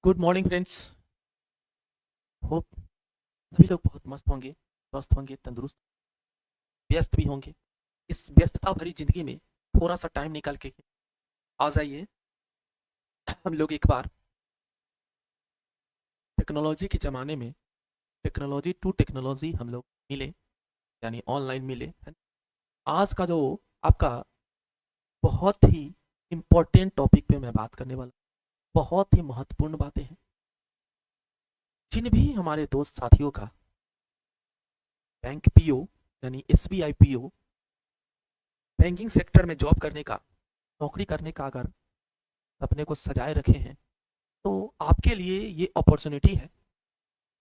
Good morning friends. Hope सभी लोग बहुत मस्त होंगे, स्वस्थ होंगे, तंदुरुस्त, व्यस्त भी होंगे। इस व्यस्तता भरी जिंदगी में थोड़ा सा टाइम निकाल के आ जाइए। हम लोग एक बार टेक्नोलॉजी के ज़माने में टेक्नोलॉजी टू टेक्नोलॉजी हम लोग मिले, यानी ऑनलाइन मिले, है ना? आज का जो आपका बहुत ही इम्पोर्टेंट टॉपिक पे मैं बात करने वाला, बहुत ही महत्वपूर्ण बातें हैं। जिन भी हमारे दोस्त साथियों का बैंक पीओ यानी एसबीआई पीओ बैंकिंग सेक्टर में जॉब करने का, नौकरी करने का अगर सपने को सजाए रखे हैं, तो आपके लिए ये अपॉर्चुनिटी है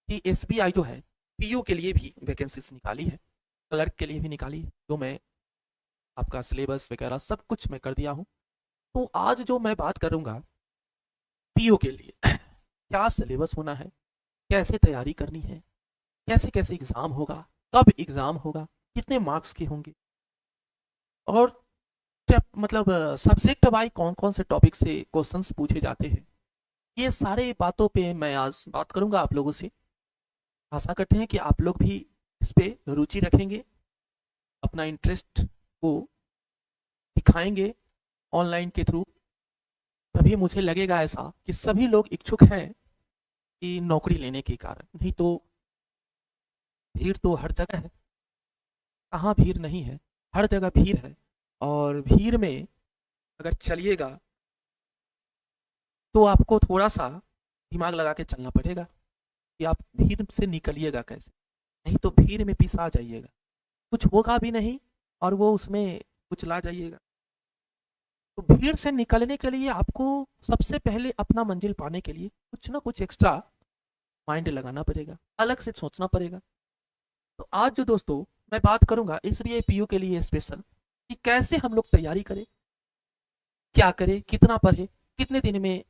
कि एसबीआई जो है पीओ के लिए भी वैकेंसीज निकाली है, क्लर्क के लिए भी निकाली है, जो मैं आपका सिलेबस वगैरह सब कुछ मैं कर दिया हूँ। तो आज जो मैं बात करूँगा पीओ के लिए क्या सिलेबस होना है, कैसे तैयारी करनी है, कैसे कैसे एग्ज़ाम होगा, कब एग्ज़ाम होगा, कितने मार्क्स के होंगे, और मतलब सब्जेक्ट वाइज कौन कौन से टॉपिक से क्वेश्चंस पूछे जाते हैं, ये सारे बातों पे मैं आज बात करूंगा आप लोगों से। आशा करते हैं कि आप लोग भी इस पे रुचि रखेंगे, अपना इंटरेस्ट को दिखाएंगे ऑनलाइन के थ्रू। तभी मुझे लगेगा ऐसा कि सभी लोग इच्छुक हैं कि नौकरी लेने के कारण। नहीं तो भीड़ तो हर जगह है, कहाँ भीड़ नहीं है, हर जगह भीड़ है। और भीड़ में अगर चलिएगा तो आपको थोड़ा सा दिमाग लगा के चलना पड़ेगा कि आप भीड़ से निकलिएगा कैसे, नहीं तो भीड़ में पिसा जाइएगा, कुछ होगा भी नहीं और वो उसमें कुचला जाइएगा। तो भीड़ से निकलने के लिए आपको सबसे पहले अपना मंजिल पाने के लिए कुछ ना कुछ एक्स्ट्रा माइंड लगाना पड़ेगा, अलग से सोचना पड़ेगा। तो आज जो दोस्तों मैं बात करूंगा एसबीआई पीओ के लिए स्पेशल, कि कैसे हम लोग तैयारी करें, क्या करें, कितना पढ़े, कितने दिन में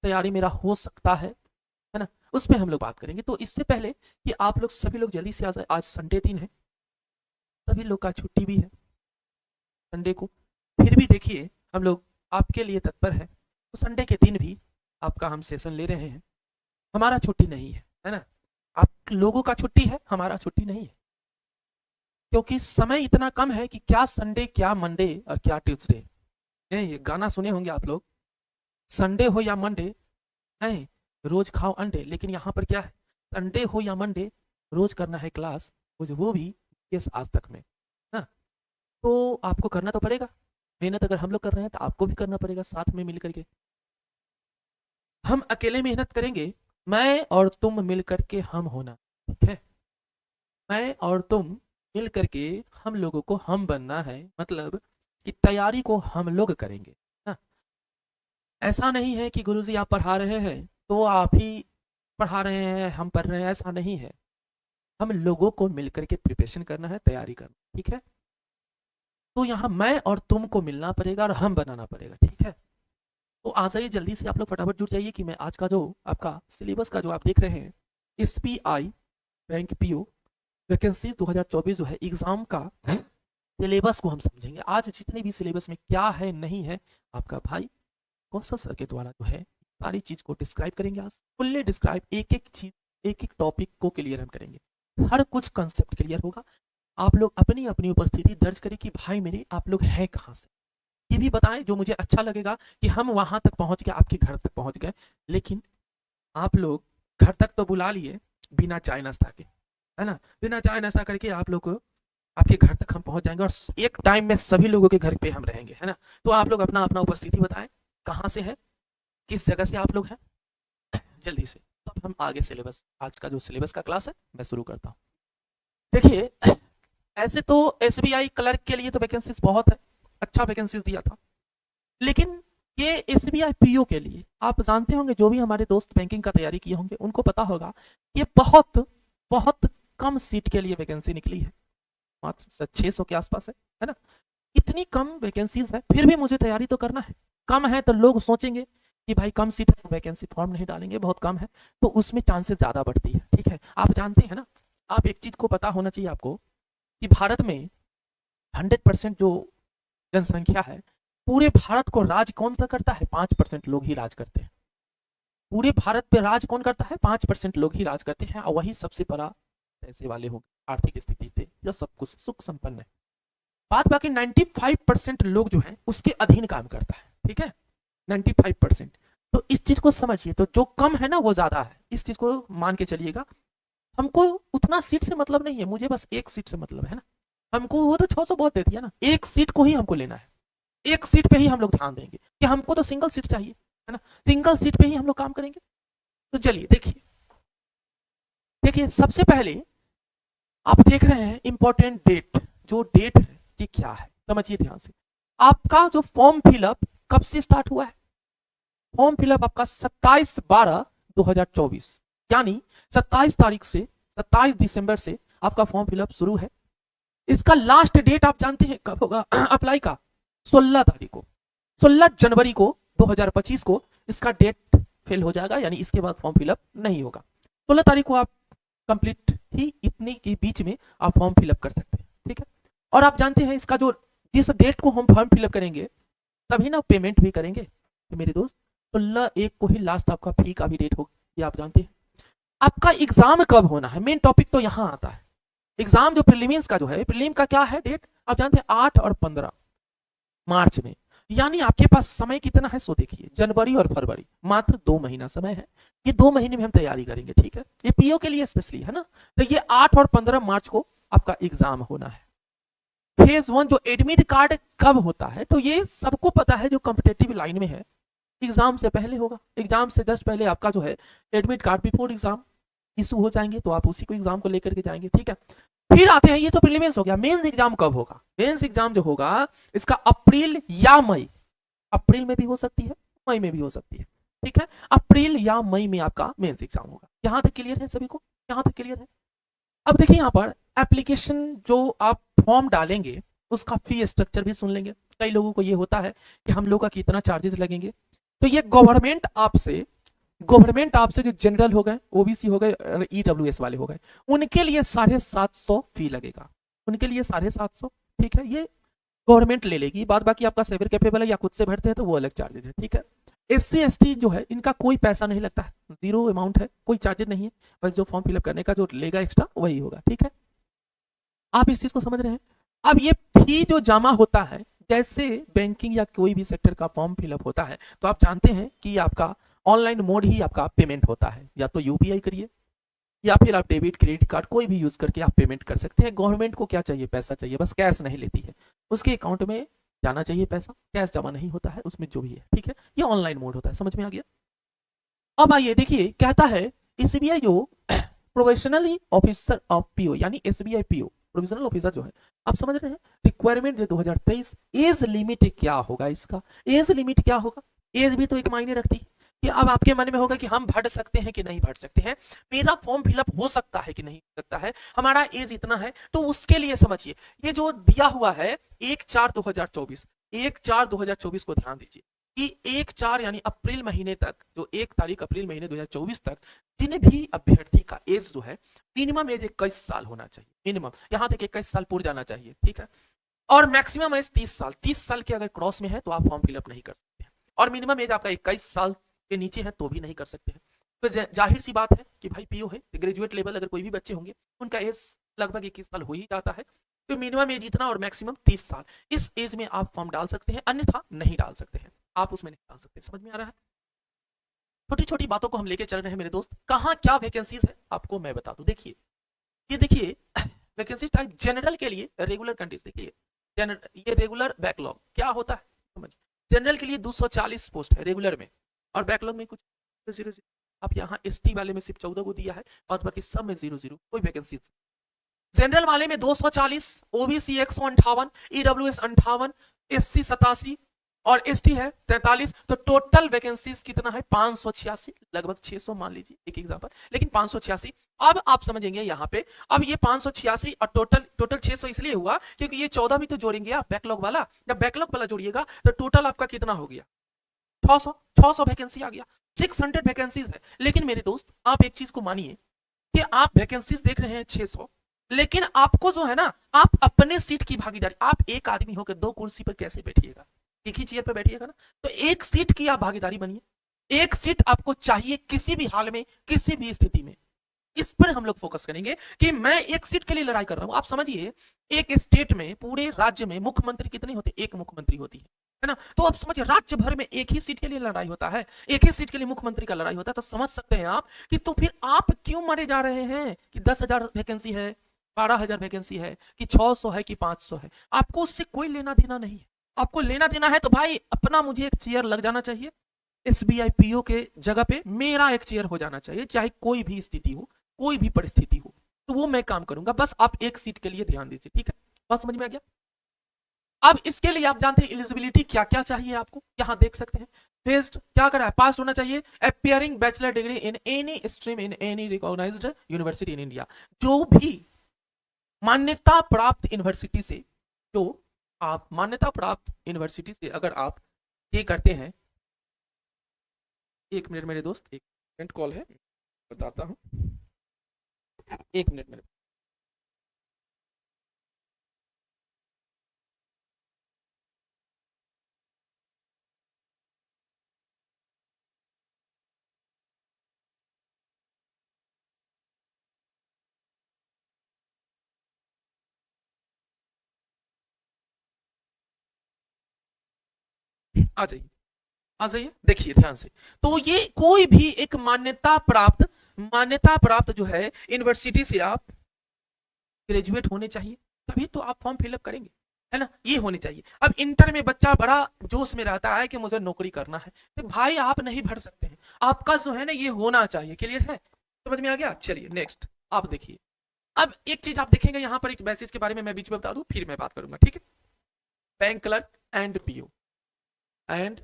तैयारी मेरा हो सकता है ना, उस पर हम लोग बात करेंगे। तो इससे पहले कि आप लोग सभी लोग जल्दी से आ जाए, आज संडे दिन है, सभी लोग का छुट्टी भी है संडे को। फिर भी देखिए हम लोग आपके लिए तत्पर है, तो संडे के दिन भी आपका हम सेशन ले रहे हैं। हमारा छुट्टी नहीं है ना? आप लोगों का छुट्टी है, हमारा छुट्टी नहीं है, क्योंकि समय इतना कम है कि क्या संडे, क्या मंडे और क्या ट्यूसडे। ये गाना सुने होंगे आप लोग, संडे हो या मंडे, नहीं रोज खाओ अंडे। लेकिन यहाँ पर क्या है, संडे हो या मंडे, रोज करना है क्लास, वो भी केस आज तक में ना। तो आपको करना तो पड़ेगा, मेहनत अगर हम लोग कर रहे हैं तो आपको भी करना पड़ेगा साथ में मिल करके। हम अकेले मेहनत करेंगे, मैं और तुम मिल करके हम होना, ठीक है? मैं और तुम मिल करके हम लोगों को हम बनना है, मतलब कि तैयारी को हम लोग करेंगे ना। ऐसा नहीं है कि गुरुजी आप पढ़ा रहे हैं तो आप ही पढ़ा रहे हैं, हम पढ़ रहे हैं, ऐसा नहीं है। हम लोगों को मिलकर के प्रिपरेशन करना है, तैयारी करना, ठीक है? तो यहाँ मैं और तुम को मिलना पड़ेगा और हम बनाना पड़ेगा, ठीक है? तो आ जाइए जल्दी से, आप लोग फटाफट जुट जाइए कि मैं आज का जो आपका सिलेबस का जो आप देख रहे हैं, एसबीआई बैंक पीओ वैकेंसी 2024 जो है एग्जाम का सिलेबस को हम समझेंगे। आज जितने भी सिलेबस में क्या है नहीं है, आपका भाई कौशल सर के द्वारा जो है सारी चीज को डिस्क्राइब करेंगे। आज फुल्ली डिस्क्राइब, एक एक चीज, एक एक टॉपिक को क्लियर हम करेंगे, हर कुछ कंसेप्ट क्लियर होगा। आप लोग अपनी अपनी उपस्थिति दर्ज करें कि भाई मेरे आप लोग हैं कहाँ से, ये भी बताएं, जो मुझे अच्छा लगेगा कि हम वहां तक पहुंच गए, आपके घर तक पहुंच गए। लेकिन आप लोग घर तक तो बुला लिए बिना चाय नाश्ता के, है ना? बिना चाय नाश्ता करके आप लोग को आपके घर तक हम पहुंच जाएंगे और एक टाइम में सभी लोगों के घर पे हम रहेंगे, है ना? तो आप लोग अपना अपना उपस्थिति बताएं, कहाँ से है, किस जगह से आप लोग हैं, जल्दी से। तब हम आगे सिलेबस, आज का जो सिलेबस का क्लास है मैं शुरू करता हूँ। देखिए, ऐसे तो एसबीआई क्लर्क के लिए तो वैकेंसीज बहुत है, अच्छा वैकेंसीज दिया था। लेकिन ये एसबीआई पीओ के लिए आप जानते होंगे, जो भी हमारे दोस्त बैंकिंग का तैयारी किए होंगे उनको पता होगा, ये बहुत बहुत कम सीट के लिए वैकेंसी निकली है, मात्र 600 के आसपास है ना? इतनी कम वैकेंसीज है, फिर भी मुझे तैयारी तो करना है। कम है तो लोग सोचेंगे कि भाई कम सीट है, वैकेंसी फॉर्म नहीं डालेंगे, बहुत कम है, तो उसमें चांसेस ज़्यादा बढ़ती है, ठीक है? आप जानते हैं ना, आप एक चीज़ को पता होना चाहिए आपको कि भारत में 100% जो जनसंख्या है, पूरे भारत को राज कौन सा करता है? 5% लोग ही राज करते हैं। पूरे भारत पे राज कौन करता है? 5% लोग ही राज करते हैं और वही सबसे बड़ा पैसे वाले हो, आर्थिक स्थिति से या सब कुछ सुख संपन्न है। बात बाकी 95% लोग जो है उसके अधीन काम करता है, ठीक है, 95%। तो इस चीज को समझिए, तो जो कम है ना वो ज्यादा है, इस चीज को मान के चलिएगा। हमको उतना सीट से मतलब नहीं है, मुझे बस एक सीट से मतलब है ना। हमको वो तो 600 बहुत दे दिया ना, एक सीट को ही हमको लेना है, एक सीट पे ही हम लोग ध्यान देंगे कि हमको तो सिंगल सीट चाहिए, है ना, सिंगल सीट पे ही हम लोग काम करेंगे। तो चलिए देखिए, देखिए सबसे पहले आप देख रहे हैं इंपॉर्टेंट डेट, जो डेट है ये क्या है, समझिए ध्यान से। आपका जो फॉर्म फिलअप कब से स्टार्ट हुआ है? फॉर्म फिलअप आपका 27/12/2024, यानी 27 तारीख से 27 दिसंबर से आपका फॉर्म फिलअप शुरू है। इसका लास्ट डेट आप जानते हैं कब होगा अप्लाई का? 16 तारीख को, 16 जनवरी को 2025 को इसका डेट फेल हो जाएगा, यानी इसके बाद फॉर्म फिलअप नहीं होगा। 16 तारीख को आप कंप्लीट ही इतने के बीच में आप फॉर्म फिलअप कर सकते हैं, ठीक है। और आप जानते हैं इसका जो जिस डेट को हम फॉर्म फिलअप करेंगे तभी ना पेमेंट भी करेंगे, तो मेरे दोस्त 16/1 को ही लास्ट आपका फी का भी डेट होगा, ये आप जानते हैं। आपका एग्जाम कब होना है, मेन टॉपिक तो यहाँ आता है। एग्जाम जो प्रीलिम्स का जो है, प्रीलिम का क्या है डेट, आप जानते हैं 8 और 15 मार्च में, यानी आपके पास समय कितना है सो देखिए, जनवरी और फरवरी मात्र 2 महीना समय है। ये 2 महीने में हम तैयारी करेंगे, ठीक है, ये पीओ के लिए स्पेशली है ना। तो ये 8 और 15 मार्च को आपका एग्जाम होना है। फेज 1 जो एडमिट कार्ड कब होता है, तो ये सबको पता है जो कॉम्पिटेटिव लाइन में है, एग्जाम से पहले होगा। एग्जाम से जस्ट पहले आपका जो है admit card before exam issue हो जाएंगे, तो आप उसी को एग्जाम को लेकर के जाएंगे, ठीक है। फिर आते हैं, ये तो प्रीलिम्स हो गया, मेंस एग्जाम कब होगा? मेंस एग्जाम जो होगा इसका अप्रैल या मई, अप्रैल में भी हो सकती है, मई में भी हो सकती है, ठीक है। अप्रैल या मई में आपका मेंस एग्जाम होगा। यहां तक क्लियर है सभी को? यहां तक क्लियर है? अब देखिए यहाँ पर एप्लीकेशन जो आप फॉर्म डालेंगे उसका फी स्ट्रक्चर भी सुन लेंगे। कई लोगों को ये होता है कि हम लोग का कितना चार्जेस लगेंगे, तो ये गवर्नमेंट आपसे जो जनरल हो गए, ओबीसी हो गए, ईडब्ल्यूएस वाले हो गए, उनके लिए 750 फी लगेगा, उनके लिए 750, ठीक है, ये गवर्नमेंट ले लेगी। बाद बाकी आपका सेवर कैपेबल है या खुद से भरते हैं तो वो अलग चार्जेस है, ठीक है। एससी एसटी जो है इनका कोई पैसा नहीं लगता है, जीरो अमाउंट है, कोई चार्जेस नहीं है, बस जो फॉर्म फिलअप करने का जो लेगा एक्स्ट्रा वही होगा, ठीक है। आप इस चीज को समझ रहे हैं? अब ये फी जो जमा होता है, जैसे बैंकिंग या कोई भी सेक्टर का फॉर्म फिलअप होता है, तो आप जानते हैं कि आपका ऑनलाइन मोड ही आपका पेमेंट होता है, या तो यूपीआई करिए या फिर आप डेबिट क्रेडिट कार्ड कोई भी यूज करके आप पेमेंट कर सकते हैं। गवर्नमेंट को क्या चाहिए? पैसा चाहिए, बस कैश नहीं लेती है, उसके अकाउंट में जाना चाहिए पैसा, कैश जमा नहीं होता है उसमें जो भी है, ठीक है। ये ऑनलाइन मोड होता है, समझ में आ गया? अब आइए देखिए, कहता है एसबीआई जो प्रोफेशनल ऑफिसर ऑफ पीओ, यानी एसबीआई पीओ प्रोविजनल ऑफिसर जो है, आप समझ रहे हैं रिक्वायरमेंट जो 2023, एज लिमिट क्या होगा इसका? एज लिमिट क्या होगा? एज भी तो एक मायने रखती है कि अब आपके मन में होगा कि हम भर सकते हैं कि नहीं भर सकते हैं, मेरा फॉर्म फिलअप हो सकता है कि नहीं हो सकता है, हमारा एज इतना है, तो उसके लिए समझिए ये जो दिया हुआ है 1/4/2024, 1/4/2024 को ध्यान दीजिए कि 1/4 यानी अप्रैल महीने तक, जो 1 तारीख अप्रैल महीने 2024 तक जिन भी अभ्यर्थी का एज जो है मिनिमम एज 21 साल होना चाहिए, मिनिमम यहां तक 21 साल पूरा जाना चाहिए, ठीक है। और मैक्सिमम एज 30 साल, 30 साल के अगर क्रॉस में है तो आप फॉर्म फिलअप नहीं कर सकते हैं, और मिनिमम एज आपका 21 साल के नीचे है तो भी नहीं कर सकते हैं। तो जाहिर सी बात है कि भाई पीओ है, ग्रेजुएट लेवल अगर कोई भी बच्चे होंगे उनका एज लगभग 21 साल हो ही जाता है, तो मिनिमम एज इतना और मैक्सिमम 30 साल, इस एज में आप फॉर्म डाल सकते हैं, अन्यथा नहीं डाल सकते हैं, आप उसमें नहीं डाल सकते। समझ में आ रहा है? छोटी छोटी बातों को हम लेके चल रहे हैं मेरे दोस्त। कहाँ क्या वैकेंसीज है आपको मैं बता दूं, देखिए ये देखिए वैकेंसी टाइप जनरल के लिए रेगुलर कंडीशन, देखिए ये रेगुलर बैकलॉग क्या होता है समझिए। जनरल के लिए 240 पोस्ट है रेगुलर में, और बैकलॉग में कुछ 0 0। आप यहाँ एसटी वाले में सिर्फ 14 को दिया है और बाकी सब में 0 0, कोई वैकेंसी। जनरल वाले में 240, ओबीसी 158, ईडब्ल्यूएस 58, एससी 87 और एसटी है 43। तो टोटल वैकेंसीज कितना है? 586, लगभग 600 मान लीजिए एक एग्जांपल, लेकिन 586। अब आप समझेंगे यहाँ पे, अब ये 586 और टोटल 600 इसलिए हुआ क्योंकि ये 14 भी तो जोड़ेंगे आप बैकलॉग वाला, जब बैकलॉग वाला जोड़िएगा तो टोटल आपका कितना हो गया? 600 वैकेंसी आ गया, 600 वैकेंसीज है। लेकिन मेरे दोस्त आप एक चीज को मानिए कि आप वैकेंसीज देख रहे हैं 600, लेकिन आपको जो है ना, आप अपने सीट की भागीदारी, आप एक आदमी होकर 2 कुर्सी पर कैसे बैठिएगा? एक ही चेयर पर बैठिएगा ना, तो एक सीट की आप भागीदारी बनिए, एक सीट आपको चाहिए किसी भी हाल में, किसी भी स्थिति में। इस पर हम लोग फोकस करेंगे कि मैं एक सीट के लिए लड़ाई कर रहा हूं। आप समझिए, एक स्टेट में, पूरे राज्य में मुख्यमंत्री कितने होते? एक मुख्यमंत्री होती है ना? तो आप समझिए, राज्य भर में एक ही सीट के लिए लड़ाई होता है, एक ही सीट के लिए मुख्यमंत्री का लड़ाई होता है। तो समझ सकते हैं आप कि तो फिर आप क्यों मरे जा रहे हैं कि 10,000 वैकेंसी है, 12,000 वैकेंसी है, कि 600 है, कि 500 है। आपको उससे कोई लेना देना नहीं है। आपको लेना देना है तो भाई अपना मुझे एक चेयर लग जाना चाहिए, एसबीआई पीओ के जगह पे मेरा एक चेयर हो जाना चाहिए, चाहे कोई भी स्थिति हो, कोई भी परिस्थिति हो, तो वो मैं काम करूंगा। बस आप एक सीट के लिए ध्यान दीजिए, ठीक है? बात समझ में आ गया? अब इसके लिए आप जानते हैं एलिजिबिलिटी क्या क्या चाहिए आपको, यहां देख सकते हैं। फेस्ड क्या करा है? पास होना चाहिए appearing bachelor degree in any stream in any recognised university in India. जो भी मान्यता प्राप्त यूनिवर्सिटी से, जो आप मान्यता प्राप्त यूनिवर्सिटी से अगर आप ये करते हैं, एक मिनट मेरे दोस्त, एक मिनट कॉल है, बताता हूं, एक मिनट मेरे। आ जाइए, आ जाइए, देखिए ध्यान से। तो ये कोई भी एक मान्यता प्राप्त जो है यूनिवर्सिटी से आप ग्रेजुएट होने चाहिए, तभी तो आप फॉर्म फिलअप करेंगे, है ना? ये होने चाहिए। अब इंटर में बच्चा बड़ा जोश में रहता है कि मुझे नौकरी करना है, तो भाई आप नहीं भर सकते हैं। आपका जो है ना ये होना चाहिए। क्लियर है? समझ में आ गया? चलिए नेक्स्ट आप देखिए। अब एक चीज आप देखेंगे यहाँ पर, एक बैसिस के बारे में मैं बीच में बता दूं, फिर मैं बात करूंगा, ठीक है? Bank clerk and PO, and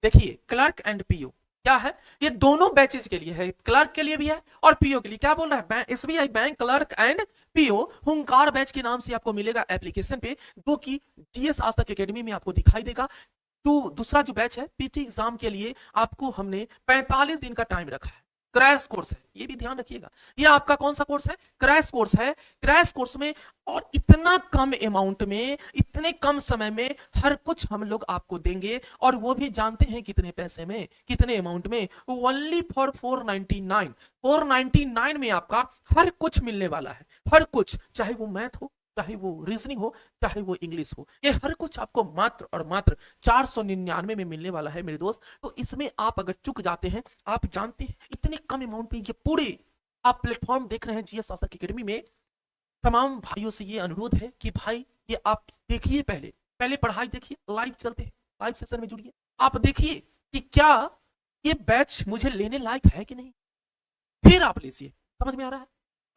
देखिए क्लर्क एंड पीओ क्या है, ये दोनों बैचेज के लिए है, क्लर्क के लिए भी है और पीओ के लिए। क्या बोल रहा है? SBI bank clerk and PO हुंकार बैच के नाम से आपको मिलेगा एप्लीकेशन पे, जो कि जीएस आज तक एकेडमी में आपको दिखाई देगा। तो दूसरा जो बैच है पीटी एग्जाम के लिए, आपको हमने 45 दिन का टाइम रखा है। क्रैश कोर्स है, ये भी ध्यान रखिएगा। ये आपका कौन सा कोर्स है? क्रैश कोर्स है। क्रैश कोर्स में और इतना कम अमाउंट में, इतने कम समय में हर कुछ हम लोग आपको देंगे, और वो भी जानते हैं कितने पैसे में, कितने अमाउंट में? Only for 499। 499 में आपका हर कुछ मिलने वाला है, हर कुछ, चाहे वो मैथ हो, चाहे वो रीजनिंग हो, चाहे वो इंग्लिश हो, ये हर कुछ आपको मात्र और मात्र 499 में मिलने वाला है मेरे दोस्त। तो इसमें आप अगर चुक जाते हैं, आप जानते हैं इतने कम अमाउंट में ये पूरे आप प्लेटफॉर्म देख रहे हैं जीएस शासक एकेडमी में, तमाम भाइयों से ये अनुरोध है कि भाई ये आप देखिए, पहले पहले पढ़ाई देखिए, लाइव चलते हैं, लाइव सेशन में जुड़िए, आप देखिए कि क्या ये बैच मुझे लेने लायक है कि नहीं, फिर आप लीजिए। समझ में आ रहा है?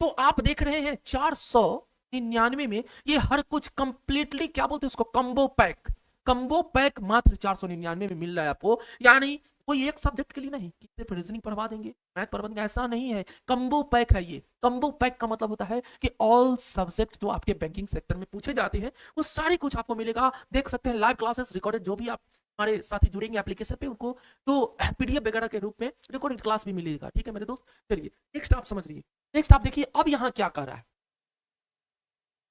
तो आप देख रहे हैं 499 में ये हर कुछ कंप्लीटली, क्या बोलते हैं उसको, कम्बो पैक। कम्बो पैक मात्र 499 में मिल रहा है आपको। यानी कोई एक सब्जेक्ट के लिए नहीं कि सिर्फ रीजनिंग पढ़वा देंगे, मैथ पढ़वा देंगे, ऐसा नहीं है। कम्बो पैक है ये। कम्बो पैक का मतलब होता है कि ऑल सब्जेक्ट जो आपके बैंकिंग सेक्टर में पूछे जाते हैं वो सारे कुछ आपको मिलेगा। देख सकते हैं लाइव क्लासेस रिकॉर्डेड, जो भी आप हमारे साथी जुड़ेंगे एप्लीकेशन पे, उनको तो पीडीएफ वगैरह के रूप में रिकॉर्डेड क्लास भी मिलेगा। ठीक है मेरे दोस्त? चलिए नेक्स्ट आप समझ रही, नेक्स्ट आप देखिए अब यहाँ क्या कर रहा है,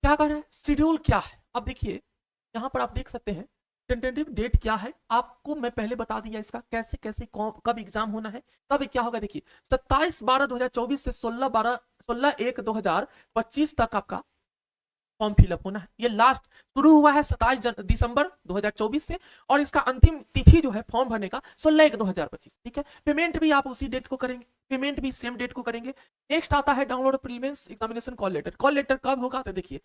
क्या कर रहा है, शेड्यूल क्या है। अब देखिए यहाँ पर आप देख सकते हैं टेंटेटिव डेट क्या है, आपको मैं पहले बता दिया इसका कैसे कैसे कब एग्जाम होना है, कब क्या होगा। देखिए 27/12/2024 से 16/1/2025 तक आपका फॉर्म फिलअप होना है। ये लास्ट शुरू हुआ है 27 दिसंबर 2024 से, और इसका अंतिम तिथि जो है फॉर्म भरने का 16/1/2025। ठीक है? पेमेंट भी आप उसी डेट को करेंगे, पेमेंट भी सेम डेट को करेंगे। नेक्स्ट आता है download prelims examination call letter. Call letter कब होगा? तो देखिए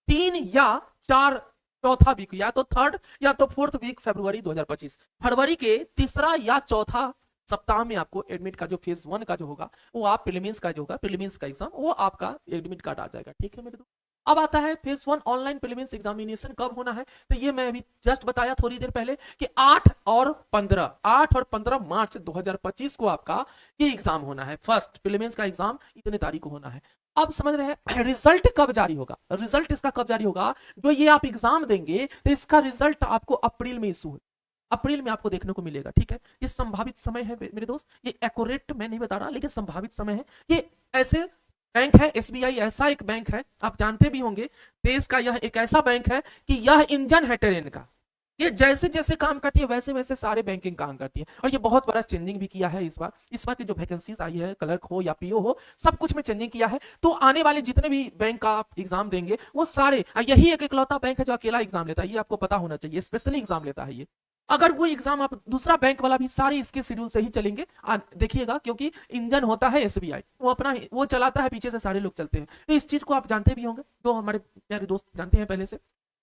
3 या 4 चौथा वीक, या तो थर्ड या तो फोर्थ वीक फरवरी 2025, फरवरी के तीसरा या चौथा सप्ताह में आपको एडमिट का जो फेज 1 का जो होगा, वो आप प्रीलिम्स का जो होगा, प्रीलिम्स का एग्जाम, वो आपका एडमिट कार्ड आ जाएगा। ठीक है मेरे दोस्त? अब आता है फेज 1 ऑनलाइन प्रीलिम्स एग्जामिनेशन कब होना है। तो ये मैं अभी जस्ट बताया थोड़ी देर पहले कि 8 और 15 मार्च 2025 को आपका ये एग्जाम होना है। फर्स्ट प्रीलिम्स का एग्जाम इतने तारीख को होना है। अब समझ रहे हैं रिजल्ट कब जारी होगा? रिजल्ट इसका कब जारी होगा? जो ये आप एग्जाम देंगे तो इसका रिजल्ट आपको अप्रैल में इशू, अप्रैल में आपको देखने को मिलेगा। ठीक है? ये संभावित समय है मेरे दोस्त, ये एक्यूरेट मैं नहीं बता रहा, लेकिन संभावित समय है। ये ऐसे बैंक है, एसबीआई ऐसा एक बैंक है, आप जानते भी होंगे, देश का यह एक ऐसा बैंक है कि यह इंजन है ट्रेन का। ये जैसे जैसे काम करती है वैसे वैसे सारे बैंकिंग काम करती है। और ये बहुत बड़ा चेंजिंग भी किया है इस बार की जो वैकेंसीज आई है, क्लर्क हो या पीओ हो, सब कुछ में चेंजिंग किया है। तो आने वाले जितने भी बैंक का आप एग्जाम देंगे वो सारे, यही एक इकलौता बैंक है जो अकेला एग्जाम लेता है, ये आपको पता होना चाहिए, स्पेशली एग्जाम लेता है ये। अगर वो एग्जाम आप दूसरा बैंक वाला भी सारे इसके शेड्यूल से ही चलेंगे, देखिएगा, क्योंकि इंजन होता है एसबीआई, वो अपना वो चलाता है, पीछे से सारे लोग चलते हैं। तो इस चीज को आप जानते भी होंगे, जो हमारे प्यारे दोस्त जानते हैं पहले से।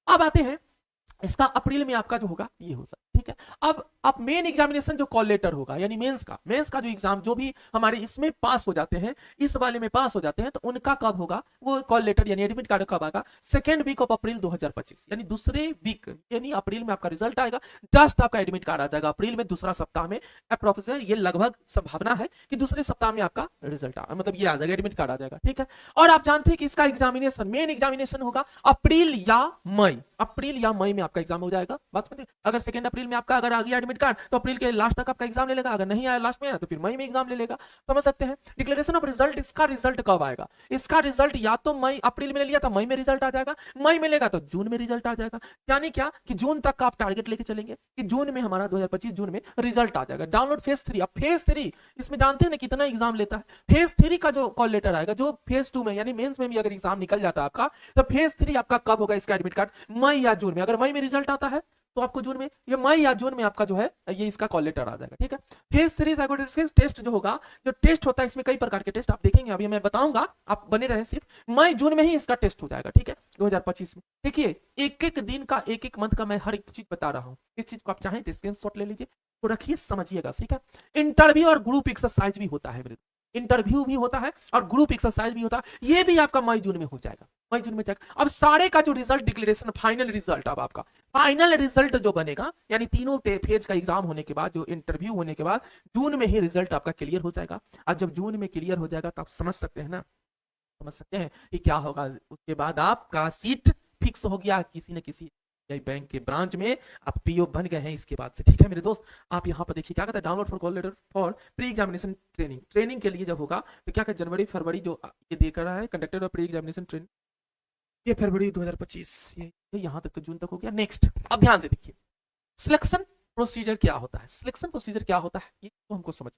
अब आते हैं इसका अप्रैल में आपका जो होगा ये हो सकता, ठीक है। अब मेन एग्जामिनेशन जो कॉल लेटर होगा, यानी मेंस का जो एग्जाम जो भी हमारे इसमें पास हो जाते हैं, इस वाले में पास हो जाते हैं, तो उनका कब होगा वो कॉल लेटर यानी एडमिट कार्ड कब आएगा? सेकेंड वीक ऑफ अप्रैल 2025, यानी दूसरे वीक, यानी अप्रैल में आपका रिजल्ट आएगा, जस्ट आपका एडमिट कार्ड आ जाएगा अप्रैल में दूसरा सप्ताह में। अप्रोक्सीमेट ये लगभग संभावना है कि दूसरे सप्ताह में आपका रिजल्ट मतलब ये आ जाएगा, एडमिट कार्ड आ जाएगा, ठीक है। और आप जानते हैं कि इसका एग्जामिनेशन, मेन एग्जामिनेशन होगा अप्रैल या मई में आपका एग्जाम हो जाएगा। बात समझे? अगर 2 अप्रैल में आपका अगर आ गया एडमिट कार्ड तो अप्रैल के लास्ट तक आपका एग्जाम ले लेगा, अगर नहीं आया लास्ट में तो फिर मई में एग्जाम ले लेगा। समझ सकते हैं? डिक्लेरेशन ऑफ रिजल्ट, इसका रिजल्ट कब आएगा? इसका रिजल्ट या तो अप्रैल में ले लिया तो मई में रिजल्ट आ जाएगा, मई में लेगा तो जून में रिजल्ट आ जाएगा। यानी क्या कि जून तक का आप टारगेट लेके चलेंगे कि जून में हमारा 2025 जून में रिजल्ट आ जाएगा। डाउनलोड फेज 3, अब फेज 3 इसमें जानते हैं ना कितना एग्जाम लेता है। फेज 3 का जो कॉल लेटर आएगा, जो फेज 2 में यानी मेंस में भी अगर एग्जाम निकल जाता है आपका, तो फेज 3 आपका कब होगा इसका एडमिट कार्ड? मई या जून में। अगर मई में रिजल्ट आता है तो आपको जून में, ये मई या जून में आपका जो है ये इसका कॉल लेटर आ जाएगा, ठीक है। फेज 3 साइकोलॉजिकल टेस्ट जो होगा, जो टेस्ट होता है इसमें कई प्रकार के टेस्ट आप देखेंगे, अभी मैं बताऊंगा, आप बने रहे, सिर्फ मई जून में ही इसका टेस्ट हो जाएगा, ठीक है, 2025 में। देखिए एक एक दिन का, एक एक मंथ का मैं हर एक चीज बता रहा हूँ। इस चीज को आप चाहें तो स्क्रीनशॉट ले लीजिए, तो रखिए, समझिएगा, ठीक है। इंटरव्यू और ग्रुप एक्सरसाइज भी होता है मेरे, इंटरव्यू भी होता है और ग्रुप एक्सरसाइज भी होता है, ये भी आपका मई जून में हो जाएगा, मई जून में जाएगा। अब सारे का जो रिजल्ट डिक्लेरेशन, फाइनल रिजल्ट, अब आपका फाइनल रिजल्ट जो बनेगा, यानी तीनों फेज का एग्जाम होने के बाद, जो इंटरव्यू होने के बाद जून में ही रिजल्ट आपका क्लियर हो जाएगा। और जब जून में क्लियर हो जाएगा तो आप समझ सकते हैं ना, समझ सकते हैं कि क्या होगा। उसके बाद आपका सीट फिक्स हो गया किसी न किसी बैंक के ब्रांच में, आप पीओ बन गए हैं इसके बाद से, ठीक है मेरे दोस्त। आप यहाँ पर देखिए क्या कहता है, download for call letter for pre examination training, training के लिए जब होगा तो क्या कहता है, जनवरी फरवरी जो ये देख रहा है, कंडक्टेड प्री एग्जामिनेशन ट्रेनिंग, ये फरवरी 2025, ये यहाँ तक तो जून तक हो गया। नेक्स्ट, अब ध्यान से देखिए, सिलेक्शन प्रोसीजर क्या होता है, सिलेक्शन प्रोसीजर क्या होता है ये तो हमको समझ,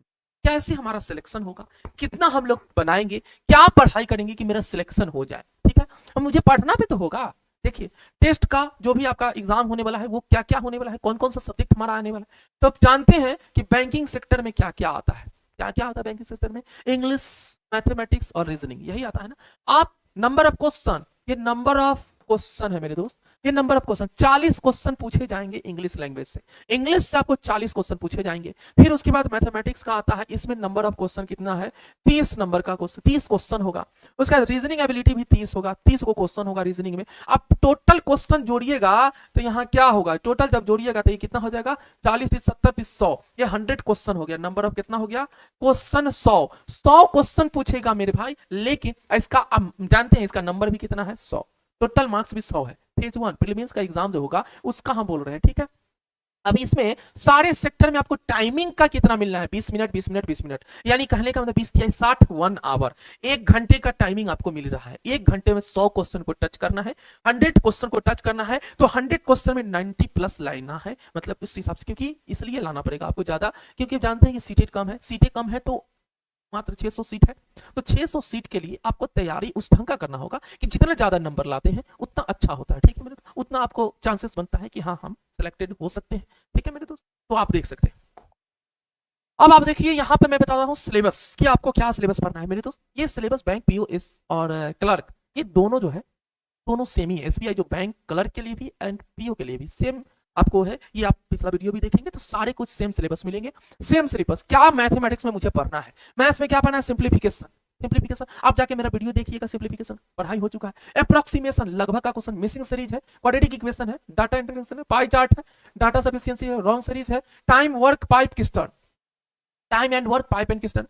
कैसे हमारा सिलेक्शन होगा, कितना हम लोग बनाएंगे, क्या पढ़ाई करेंगे कि मेरा सिलेक्शन हो जाए, ठीक है। और मुझे पढ़ना भी तो होगा। देखिए टेस्ट का जो भी आपका एग्जाम होने वाला है वो क्या क्या होने वाला है, कौन कौन सा सब्जेक्ट हमारा आने वाला है, तो आप जानते हैं कि बैंकिंग सेक्टर में क्या क्या आता है, क्या क्या आता है बैंकिंग सेक्टर में, इंग्लिश, मैथमेटिक्स और रीजनिंग, यही आता है ना। आप नंबर ऑफ क्वेश्चन, ये नंबर ऑफ क्वेश्चन है मेरे दोस्त, ये नंबर ऑफ क्वेश्चन 40 क्वेश्चन पूछे जाएंगे इंग्लिश लैंग्वेज से, इंग्लिश से आपको 40 क्वेश्चन पूछे जाएंगे। फिर उसके बाद मैथमेटिक्स का आता है, इसमें नंबर ऑफ क्वेश्चन कितना है, 30 नंबर का क्वेश्चन, 30 क्वेश्चन होगा। उसके बाद रीजनिंग एबिलिटी भी 30 होगा, 30 को क्वेश्चन होगा रीजनिंग में। आप टोटल क्वेश्चन जोड़िएगा तो यहाँ क्या होगा, टोटल जब जोड़िएगा तो ये कितना हो जाएगा, 40 30 70 30 100, ये 100 क्वेश्चन हो गया। नंबर ऑफ कितना हो गया, क्वेश्चन 100 क्वेश्चन पूछेगा मेरे भाई, लेकिन इसका जानते हैं इसका नंबर भी कितना है, 100, टोटल मार्क्स भी 100 है। फेज 1 प्रीलिम्स का एग्जाम जो होगा उसका हम बोल रहे हैं, ठीक है। अभी इसमें सारे सेक्टर में आपको टाइमिंग का कितना मिलना है, 20 मिनट 20 मिनट 20 मिनट, यानी कहने का मतलब 20 या 60, 1 आवर, 1 घंटे का टाइमिंग आपको मिल रहा है। 1 घंटे में 100 क्वेश्चन को टच करना है, 100 क्वेश्चन को टच करना है, तो 100 क्वेश्चन में 90 प्लस लाना है, मतलब उस हिसाब से, क्योंकि इसलिए लाना पड़ेगा आपको ज्यादा, क्योंकि जानते हैं कि सीटें कम है, सीटें कम है तो मात्र 600 सीट है, तो 600 सीट के लिए आपको तैयारी उस ढंग का करना होगा कि जितना ज्यादा नंबर लाते हैं उतना अच्छा होता है, ठीक है मेरे, उतना आपको चांसेस बनता है कि हाँ हम सिलेक्टेड हो सकते हैं, ठीक है मेरे दोस्त। तो आप देख सकते हैं। अब आप देखिए यहाँ पे मैं बता रहा हूँ सिलेबस कि आपको क्या सिलेबस पढ़ना है मेरे दोस्त। ये सिलेबस बैंक पीओ एस और क्लर्क, ये दोनों जो है दोनों सेम ही है। एसबीआई जो बैंक क्लर्क के लिए भी एंड पीओ के लिए भी सेम आपको है, ये आप पिछला वीडियो भी देखेंगे तो सारे कुछ सेम सिलेबस मिलेंगे, सेम सिलेबस। क्या मैथमेटिक्स में मुझे पढ़ना है, मैथ्स में क्या पढ़ना है, सिंप्लीफिकेशन, सिंप्लीफिकेशन आप जाके मेरा वीडियो देखिएगा, सिंप्लीफिकेशन पढ़ाई हो चुका है। अप्रोक्सीमेशन लगभग का क्वेश्चन, मिसिंग सीरीज है, क्वाड्रेटिक इक्वेशन है, डाटा इंटीग्रेशन है, पाई चार्ट है, डाटा सफिशिएंसी है, रॉन्ग सीरीज है, time work pipe cistern, time and work pipe and cistern,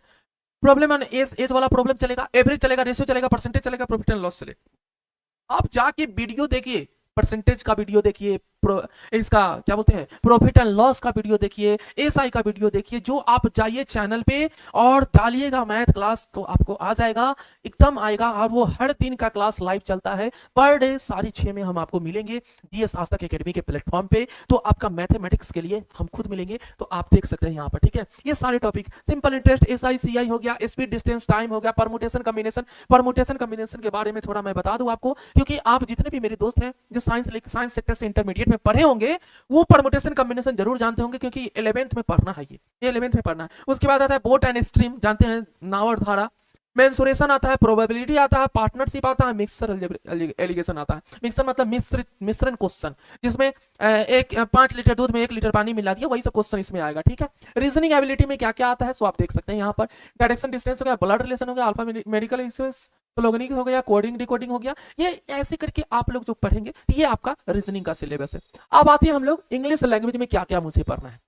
problem and age वाला प्रॉब्लम चलेगा, एवरेज चलेगा, रेशियो चलेगा, परसेंटेज चलेगा, प्रॉफिट एंड लॉस चलेगा। आप जाके वीडियो देखिए, परसेंटेज का वीडियो देखिए, इसका क्या बोलते हैं प्रॉफिट एंड लॉस का वीडियो देखिए, एसआई का वीडियो देखिए, जो आप जाइए चैनल पे और डालिएगा मैथ क्लास तो आपको आ जाएगा, एकदम आएगा। और वो हर दिन का क्लास लाइव चलता है, पर डे 6:30 में हम आपको मिलेंगे जीएस आज तक एकेडमी के प्लेटफॉर्म पे। तो आपका मैथमेटिक्स के लिए हम खुद मिलेंगे, तो आप देख सकते हैं यहाँ पर, ठीक है। ये सारे topic, simple interest, SI CI हो गया, स्पीड डिस्टेंस टाइम हो गया, परमुटेशन कॉम्बिनेशन के बारे में थोड़ा मैं बता दूं आपको, क्योंकि आप जितने भी मेरे दोस्त हैं जो साइंस सेक्टर से इंटरमीडिएट में पढ़े होंगे वो परमुटेशन कॉम्बिनेशन जरूर जानते होंगे, क्योंकि 11th में पढ़ना है, ये 11th में पढ़ना है। उसके बाद आता है बोट एंड स्ट्रीम, जानते हैं, नाव और धारा, मेंसुरेशन आता है, प्रोबेबिलिटी आता है, पार्टनरशिप आता है, मिक्सर एलिगेशन आता है। मिक्सर मतलब मिश्रण क्वेश्चन, जिसमें 5 लीटर दूध में 1 लीटर पानी मिला दिया, वही सब क्वेश्चन इसमें आएगा, ठीक है। रीजनिंग एबिलिटी में क्या क्या आता है सो आप देख सकते हैं यहाँ पर, डायरेक्शन डिस्टेंस हो गया, ब्लड रिलेशन हो गया, अल्फा मेडिकल स्लोगनिक हो गया, कोडिंग डिकोडिंग हो गया। ये ऐसे करके आप लोग जो पढ़ेंगे ये आपका रीजनिंग का सिलेबस है। अब आते हैं हम लोग इंग्लिश लैंग्वेज में क्या क्या मुझे पढ़ना है।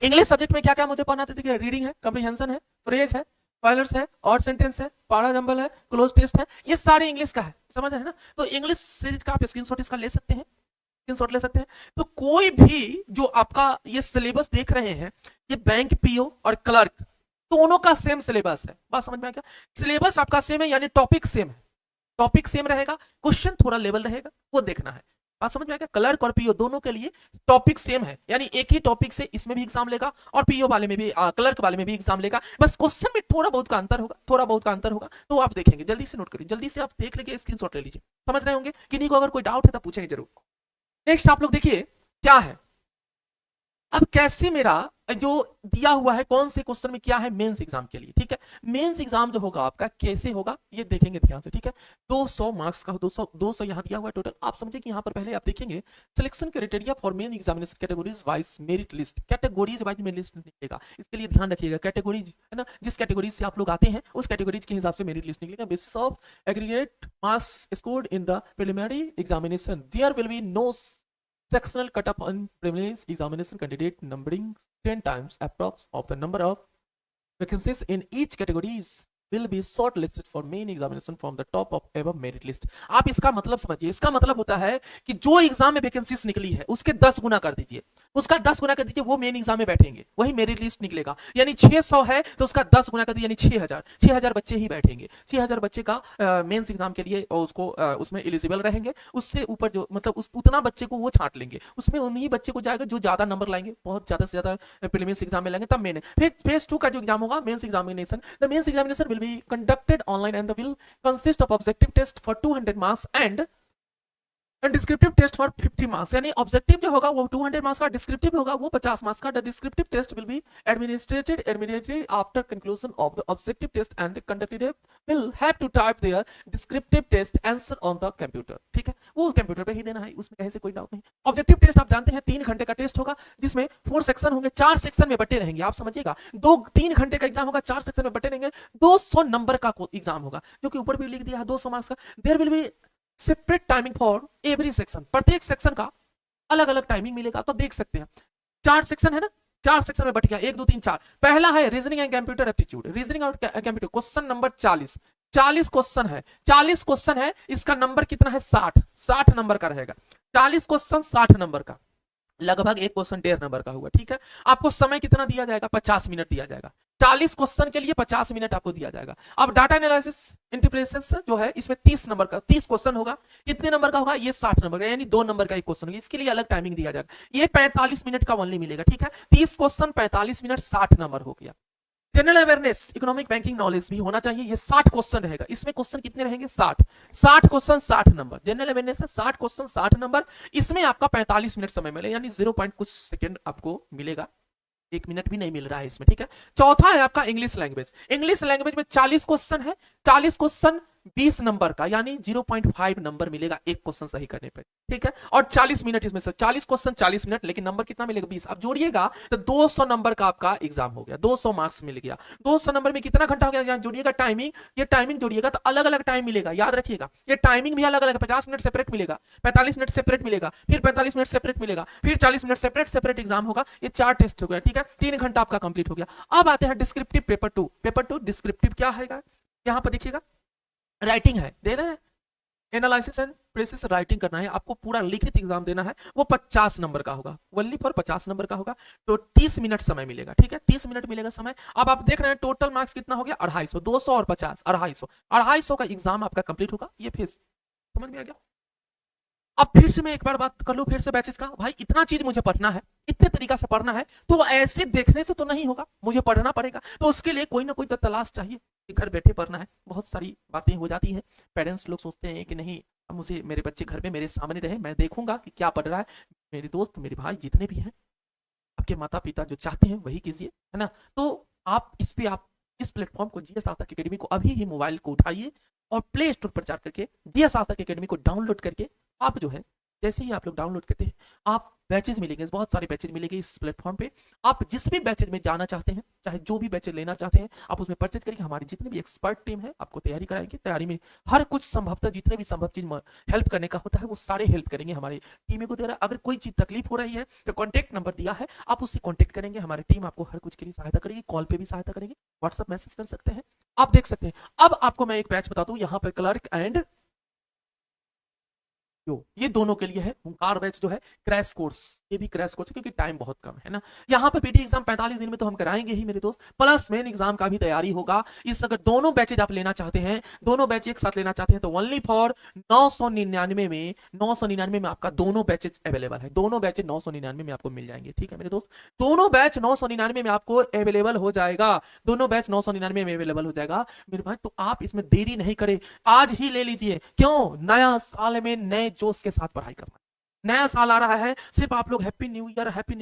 इंग्लिश सब्जेक्ट में क्या क्या मुझे पढ़ना था, देखिए रीडिंग है, कम्प्रीहेंशन है, फ्रेज है, फाइलर्स है, और सेंटेंस है, पारा जंबल है, क्लोज टेस्ट है, ये सारे इंग्लिश का है, समझ रहे हैं ना। तो इंग्लिश सीरीज का आप स्क्रीनशॉट इसका ले सकते हैं, स्क्रीनशॉट ले सकते हैं। तो कोई भी जो आपका ये सिलेबस देख रहे हैं, ये बैंक पीओ और क्लर्क दोनों का सेम सिलेबस है, बात समझ में आ गया। सिलेबस आपका सेम है, यानी टॉपिक सेम है, टॉपिक सेम रहेगा, क्वेश्चन थोड़ा लेवल रहेगा, वो देखना है, बात समझ में आ गया। क्लर्क और पीओ दोनों के लिए टॉपिक सेम है, यानी एक ही टॉपिक से इसमें भी एग्जाम लेगा और पीओ वाले में भी, क्लर्क वाले में भी एग्जाम लेगा, बस क्वेश्चन में थोड़ा बहुत का अंतर होगा, थोड़ा बहुत का अंतर होगा। तो आप देखेंगे, जल्दी से नोट करिए, जल्दी से आप देख लेंगे, स्क्रीनशॉट ले लीजिए, समझ रहे होंगे। किन्हीं को अगर कोई डाउट है तो पूछेंगे जरूर। नेक्स्ट आप लोग देखिए क्या है, अब कैसे मेरा जो दिया हुआ है कौन से क्वेश्चन में क्या है मेंस एग्जाम के लिए, ठीक है। मेंस एग्जाम जो होगा आपका कैसे होगा ये देखेंगे ध्यान से, ठीक है। 200 मार्क्स का 200 यहाँ दिया हुआ है टोटल। आप समझे कि यहाँ पर पहले आप देखेंगे selection criteria for main examination categories wise merit list, categories wise merit list निकलेगा, इसके लिए ध्यान रखिएगा। कैटेगरीज है ना, जिस कैटेगरी से आप लोग आते हैं उस कैटेगरीज के हिसाब से मेरिट लिस्ट निकलेगा। Basis of aggregate marks scored in the preliminary examination there will be no sectional cut-off on preliminary examination candidate numbering 10 times approx of the number of vacancies in each categories will be shortlisted for main examination from the top of above merit list। आप इसका मतलब समझिए, इसका मतलब होता है कि जो एग्जाम में वैकेंसीज निकली है उसके 10 गुना कर दीजिए, उसका 10 गुना कर दीजिए, वो मेन एग्जाम में बैठेंगे, वही मेरिट लिस्ट निकलेगा। यानी 600 है तो उसका 10 गुना कर दीजिए, यानी 6000 बच्चे ही बैठेंगे। 6000 बच्चे का मेंस एग्जाम के लिए और उसको उसमें एलिजिबल रहेंगे। उससे ऊपर जो मतलब उतना बच्चे को वो छांट लेंगे, उसमें उन्हीं बच्चे को जाएगा जो ज्यादा नंबर लाएंगे, बहुत ज्यादा से ज्यादा प्रीलिम्स एग्जाम में लाएंगे, तब मेन। फिर फेज 2 का जो एग्जाम होगा mains examination, the mains examination will be conducted online and will consist of objective test for 200 marks and descriptive test for 50 marks. यानी ऑब्जेक्टिव जो होगा वो 200 मार्क्स का, डिस्क्रिप्टिव होगा वो 50 मार्क्स का। The descriptive test will be administered after conclusion of the objective test and candidate will have to type there descriptive test answer on the computer, ठीक है, वो कंप्यूटर पे ही देना है, उसमें कहीं से कोई डाउट नहीं। ऑब्जेक्टिव टेस्ट आप जानते हैं 3 घंटे का टेस्ट होगा, जिसमें 4 सेक्शन होंगे, 4 सेक्शन में बटे रहेंगे, आप समझिएगा। 3 घंटे का एग्जाम होगा, 4 सेक्शन में बटे रहेंगे, 200 नंबर का एग्जाम होगा, जो कि ऊपर भी लिख दिया है 200 मार्क्स का। There will be separate timing for every section, प्रत्येक सेक्शन का अलग अलग टाइमिंग मिलेगा, तो देख सकते हैं 4 सेक्शन है ना, 4 सेक्शन में बट गया, 1 2 3 4। पहला है reasoning and computer aptitude, reasoning और कंप्यूटर, क्वेश्चन नंबर 40 क्वेश्चन है, 40 क्वेश्चन है, इसका नंबर कितना है 60 नंबर का रहेगा। 40 क्वेश्चन 60 नंबर का, लगभग एक क्वेश्चन 1.5 नंबर का हुआ, ठीक है। आपको समय कितना दिया जाएगा, 50 मिनट दिया जाएगा। 40 क्वेश्चन के लिए 50 मिनट आपको दिया जाएगा। अब डाटा एनालिसिस इंटरप्रिटेशन जो है इसमें 30 नंबर का 30 क्वेश्चन होगा, कितने नंबर का होगा, ये 60 नंबर का, यानी 2 नंबर का एक क्वेश्चन होगा, इसके लिए अलग टाइमिंग दिया जाएगा। ये 45 मिनट का ओनली मिलेगा, ठीक है। 30 क्वेश्चन 45 मिनट, 60 नंबर हो गया। General awareness, economic banking knowledge भी होना चाहिए, ये 60 क्वेश्चन रहेगा। इसमें क्वेश्चन कितने रहेंगे, 60 क्वेश्चन 60 नंबर। जनरल अवेयरनेस है 60 क्वेश्चन 60 नंबर, इसमें आपका 45 मिनट समय मिलेगा, यानी 0 पॉइंट कुछ सेकंड आपको मिलेगा, 1 मिनट भी नहीं मिल रहा है इसमें, ठीक है। चौथा है आपका इंग्लिश लैंग्वेज। इंग्लिश लैंग्वेज में 40 क्वेश्चन है, 40 क्वेश्चन 20 नंबर का, यानी 0.5 नंबर मिलेगा एक क्वेश्चन सही करने पे, ठीक है। और 40 मिनट इसमें से, 40 क्वेश्चन 40 मिनट, लेकिन नंबर कितना मिलेगा 20। अब जोड़िएगा तो 200 नंबर का आपका एग्जाम हो गया, 200 मार्क्स मिल गया। 200 नंबर में कितना घंटा हो गया, जोड़िएगा टाइमिंग, ये टाइमिंग जोड़िएगा तो अलग अलग टाइम मिलेगा, याद रखिएगा। ये टाइमिंग भी अलग अलग, 50 मिनट सेपरेट मिलेगा, 45 मिनट सेपरेट मिलेगा, फिर 45 मिनट सेपरेट मिलेगा, फिर 40 मिनट सेपरेट एग्जाम होगा। ये 4 टेस्ट हो गया, ठीक है। 3 घंटा आपका कंप्लीट हो गया। अब आते हैं डिस्क्रिप्टिव पेपर 2। पेपर 2 डिस्क्रिप्टिव क्या है, यहाँ पर देखिएगा, राइटिंग है, दे रहे हैं एनालिसिस एंड प्रेसिस राइटिंग करना है आपको, पूरा लिखित एग्जाम देना है, वो 50 नंबर का होगा, ओनली फॉर 50 नंबर का होगा। तो 30 मिनट समय मिलेगा, ठीक है, 30 मिनट मिलेगा समय। अब आप देख रहे हैं टोटल मार्क्स कितना हो गया, 250, 200 और 50, 250 का एग्जाम आपका कंप्लीट होगा। ये फीस समझ में आ गया। अब फिर से मैं एक बार बात कर लूं फिर से बैचेस का, भाई इतना चीज मुझे पढ़ना है, इतने तरीका से पढ़ना है, तो ऐसे देखने से तो नहीं होगा, मुझे पढ़ना पड़ेगा। तो उसके लिए कोई ना कोई तो तलाश चाहिए कि घर बैठे पढ़ना है। बहुत सारी बातें हो जाती हैं, पेरेंट्स लोग सोचते हैं कि नहीं, अब मुझे मेरे बच्चे घर में मेरे सामने रहे, मैं देखूंगा कि क्या पढ़ रहा है। मेरे दोस्त मेरे भाई जितने भी हैं, आपके माता पिता जो चाहते हैं वही कीजिए, है ना। तो आप इस प्लेटफॉर्म को जीएस सार्थक एकेडमी को अभी ही मोबाइल को उठाइए और प्ले स्टोर पर जाकर के जीएस सार्थक एकेडमी को डाउनलोड करके आप जो है, जैसे ही आप लोग डाउनलोड करते हैं, आप बैचेज मिलेंगे, बहुत सारे बैचेज मिलेंगे इस प्लेटफॉर्म पे। आप जिस भी बैचेज में जाना चाहते हैं, चाहे जो भी बैचेज लेना चाहते हैं, आप उसमें परचेज करेंगे। हमारी जितनी भी एक्सपर्ट टीम है आपको तैयारी कराएगी, तैयारी में हर कुछ संभवतः जितने भी संभव चीज हेल्प करने का होता है वो सारे हेल्प करेंगे हमारी टीम को। दे रहा है अगर कोई चीज तकलीफ हो रही है तो कॉन्टैक्ट नंबर दिया है, आप उससे कॉन्टैक्ट करेंगे, हमारी टीम आपको हर कुछ के लिए सहायता करेगी, कॉल पे भी सहायता करेगी, व्हाट्सएप मैसेज कर सकते हैं, आप देख सकते हैं। अब आपको मैं एक बैच बता दूं, यहाँ पर क्लर्क एंड जो ये दोनों के लिए है। हुंकार बैच जो है क्रैश कोर्स, ये भी क्रैश कोर्स है क्योंकि टाइम बहुत कम है ना। यहाँ पे पीटी एग्जाम 45 दिन में तो हम कराएंगे ही मेरे दोस्त, प्लस मेन एग्जाम का भी तैयारी होगा। इस अगर दोनों बैचेज आप लेना चाहते हैं, दोनों बैच एक साथ लेना चाहते हैं, तो ओनली फॉर 999 में आपका दोनों बैचेज अवेलेबल है। दोनों बैचेज 999 में आपको मिल जाएंगे, ठीक है मेरे दोस्त। दोनों बैच 999 में आपको अवेलेबल हो जाएगा, दोनों बैच 999 में अवेलेबल हो जाएगा मेरे भाई। तो आप इसमें देरी नहीं करें, आज ही ले लीजिए। क्यों, नया साल में नए जोश के साथ पढ़ाई करना, नया साल आ रहा है, सिर्फ आप लोग हैप्पी न्यू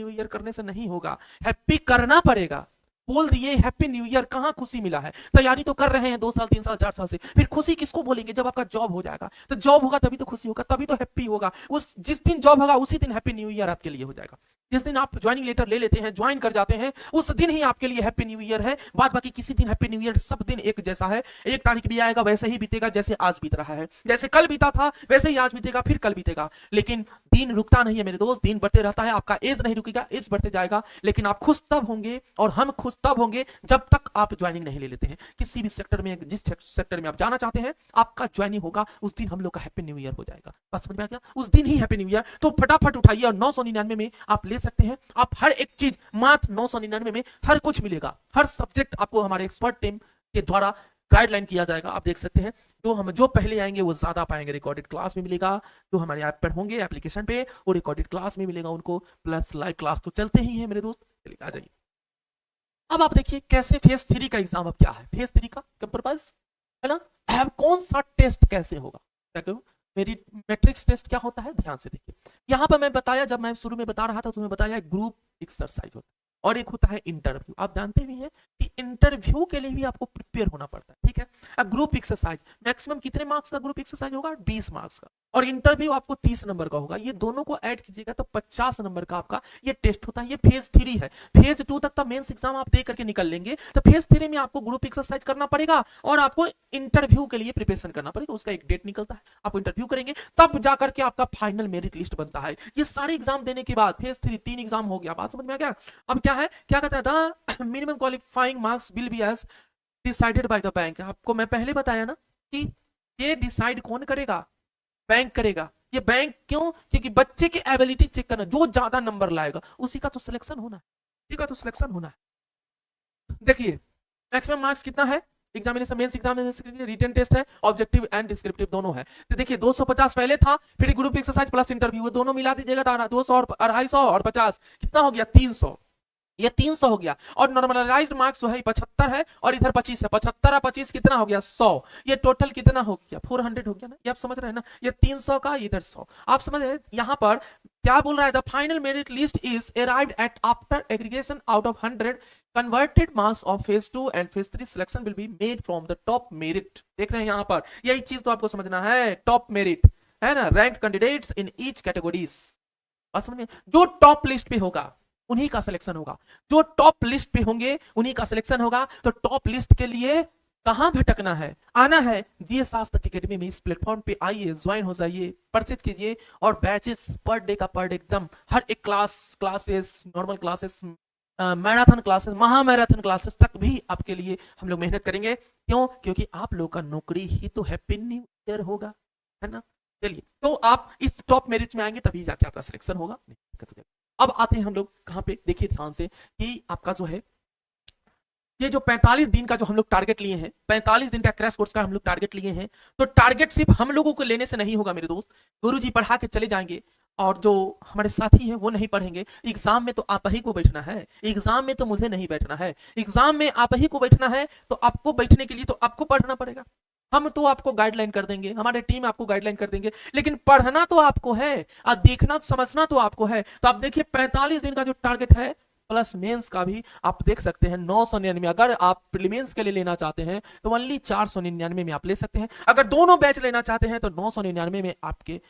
ईयर करने से नहीं होगा, हैप्पी करना पड़ेगा। बोल दिए हैप्पी न्यू ईयर, कहां खुशी मिला है। तैयारी तो कर रहे हैं 2 साल 3 साल 4 साल से, फिर खुशी किसको बोलेंगे जब आपका जॉब हो जाएगा। तो जॉब होगा तभी तो खुशी होगा, तभी तो हैप्पी होगा। उस जिस दिन जॉब होगा उसी दिन हैप्पी न्यू ईयर आपके लिए हो जाएगा। जिस दिन आप ज्वाइनिंग लेटर ले लेते हैं, ज्वाइन कर जाते हैं, उस दिन ही आपके लिए हैप्पी न्यू ईयर है। बाद बाकी किसी दिन हैप्पी न्यू ईयर, सब दिन एक जैसा है। एक तारीख भी आएगा वैसे ही बीतेगा जैसे आज बीत रहा है, जैसे कल बीता था वैसे ही आज बीतेगा, फिर कल बीतेगा। लेकिन दिन रुकता नहीं है मेरे दोस्त, दिन बढ़ते रहता है, आपका एज नहीं रुकेगा, एज बढ़ते जाएगा। लेकिन आप खुश तब होंगे और हम खुश तब होंगे जब तक आप ज्वाइनिंग नहीं ले लेते हैं किसी भी सेक्टर में। जिस सेक्टर में आप जाना चाहते हैं आपका ज्वाइनिंग होगा, उस दिन हम लोग का हैप्पी न्यू ईयर हो जाएगा। बस समझ में आ गया, उस दिन ही हैप्पी न्यू ईयर। तो फटाफट उठाइए और 999 में आप ले सकते हैं। आप हर एक चीज मात्र 999 में हर कुछ मिलेगा, हर सब्जेक्ट आपको हमारे एक्सपर्ट टीम के द्वारा गाइडलाइन किया जाएगा। आप देख सकते हैं, जो पहले आएंगे वो ज्यादा पाएंगे, रिकॉर्डेड क्लास में मिलेगा। जो हमारे ऐप पर होंगे एप्लीकेशन पे, वो रिकॉर्डेड क्लास में मिलेगा उनको, प्लस लाइव क्लास तो चलते ही है मेरे दोस्त। चलिए आ जाइए, अब आप देखिए कैसे फेज 3 का एग्जाम अब क्या है। फेज 3 का कंप्रोमाइज है ना, अब कौन सा टेस्ट कैसे होगा, क्या करूं, मेरी मैट्रिक्स टेस्ट क्या होता है, ध्यान से देखिए। यहां पर मैं बताया, जब मैं शुरू में बता रहा था तो मैं बताया ग्रुप एक्सरसाइज होता है और एक होता है इंटरव्यू। आप जानते भी हैं कि इंटरव्यू के लिए भी आपको प्रिपेयर होना पड़ता है, ठीक है। ग्रुप एक्सरसाइज मैक्सिमम कितने मार्क्स का ग्रुप एक्सरसाइज होगा, 20 मार्क्स का, और इंटरव्यू आपको 30 नंबर का होगा। ये दोनों को ऐड कीजिएगा तो 50 नंबर का आपका ये टेस्ट होता है। ये फेज 3 है, फेज 2 तक का मेंस एग्जाम आप दे करके निकल लेंगे, तो फेज 3 में आपको ग्रुप एक्सरसाइज करना पड़ेगा और आपको इंटरव्यू के लिए प्रिपरेशन करना पड़ेगा। उसका एक डेट निकलता है, आप इंटरव्यू करेंगे तब जाकर के आपका फाइनल मेरिट लिस्ट बनता है। ये सारे एग्जाम देने के बाद फेज 3 3 एग्जाम हो गया, बात समझ में आ गया। अब क्या है, क्या कहता है, the minimum qualifying marks will be as decided by the bank. आपको मैं पहले बताया ना कि ये डिसाइड कौन करेगा, बैंक करेगा। ये बैंक क्यों, क्योंकि बच्चे की एबिलिटी चेक करना, जो ज्यादा नंबर लाएगा उसी का तो सिलेक्शन होना है, उसी का तो सिलेक्शन होना है। देखिए मैक्सिमम मार्क्स कितना है, examination mains examination written test है, ऑब्जेक्टिव एंड डिस्क्रिप्टिव दोनों है। तो देखिए 250 पहले था, फिर ग्रुप एक्सरसाइज प्लस इंटरव्यू, दोनों मिला दीजिएगा 200 और 250 और 50 कितना हो गया, 300। ये 300 हो गया। और नॉर्मलाइज्ड मार्क्स जो है 75 है और इधर 25 है, 75 और 25 कितना हो गया, 100। ये टोटल कितना हो गया, 400 हो गया ना। ये आप समझ रहे हैं ना, ये 300 का इधर 100, आप समझ रहे हैं। यहाँ पर क्या बोल रहा है, the final merit list is arrived at after aggregation out of 100 converted marks of phase 2 and phase 3 selection will be made from the top merit। देख रहे हैं यहाँ पर, यही चीज तो आपको समझना है, टॉप मेरिट है ना, ranked candidates in each categories. बात समझ में, जो टॉप लिस्ट पे होगा उन्हीं का सिलेक्शन होगा, जो टॉप लिस्ट पे होंगे उन्हीं का सिलेक्शन होगा। तो टॉप लिस्ट के लिए कहां भटकना है, आना है जीएस सार्थक एकेडमी में। इस प्लेटफॉर्म पे आइए, ज्वाइन हो जाइए, परचेज कीजिए, और बैचेस पर डे का पर डे एकदम हर एक classes, normal classes, marathon classes, महामैराथन क्लासेस तक भी आपके लिए हम लोग मेहनत करेंगे। क्यों, क्योंकि आप लोग का नौकरी ही तो हैप्पी न्यू ईयर होगा। है ना। चलिए, तो आप इस टॉप मेरिट में आएंगे तभी जाके आपका सिलेक्शन होगा, नहीं दिक्कत हो जाएगी। अब आते हैं हम लोग कहाँ पे, देखिए ध्यान से कि आपका जो है ये जो 45 दिन का जो हम लोग टारगेट लिए हैं, 45 दिन का क्रैश कोर्स का हम लोग टारगेट लिए हैं, तो टारगेट सिर्फ हम लोगों को लेने से नहीं होगा मेरे दोस्त। गुरुजी पढ़ा के चले जाएंगे और जो हमारे साथी हैं वो नहीं पढ़ेंगे। एग्जाम में तो आप ही को बैठना है, एग्जाम में तो मुझे नहीं बैठना है, एग्जाम में आप ही को बैठना है, तो आपको बैठने के लिए तो आपको पढ़ना पड़ेगा। हम तो आपको गाइडलाइन कर देंगे, हमारे टीम आपको गाइडलाइन कर देंगे, लेकिन पढ़ना तो आपको है और देखना समझना तो आपको है। तो आप देखिए 45 दिन का जो टारगेट है, प्लस मेंस का भी आप देख सकते हैं 999। अगर आप प्रीलिम्स के लिए लेना चाहते हैं तो ओनली 499 में आप ले सकते हैं। अगर दोनों बैच लेना चाहते हैं तो 999 में आपके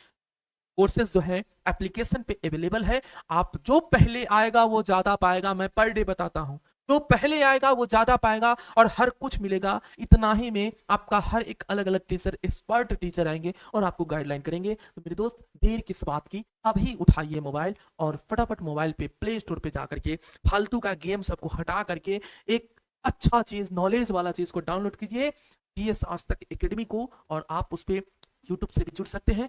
कोर्सेज जो है एप्लीकेशन पे अवेलेबल है। आप जो पहले आएगा वो ज्यादा पाएगा, मैं पर डे बताता हूं, जो पहले आएगा वो ज्यादा पाएगा और हर कुछ मिलेगा। इतना ही में आपका हर एक अलग अलग टीचर, एक्सपर्ट टीचर आएंगे और आपको गाइडलाइन करेंगे। तो मेरे दोस्त देर किस बात की, अभी उठाइए मोबाइल और फटाफट मोबाइल पे प्ले स्टोर पे जाकर के फालतू का गेम सबको हटा करके एक अच्छा चीज, नॉलेज वाला चीज को डाउनलोड कीजिए, जीएस आज तक एकेडमी को, और आप उस पर यूट्यूब से भी जुड़ सकते हैं।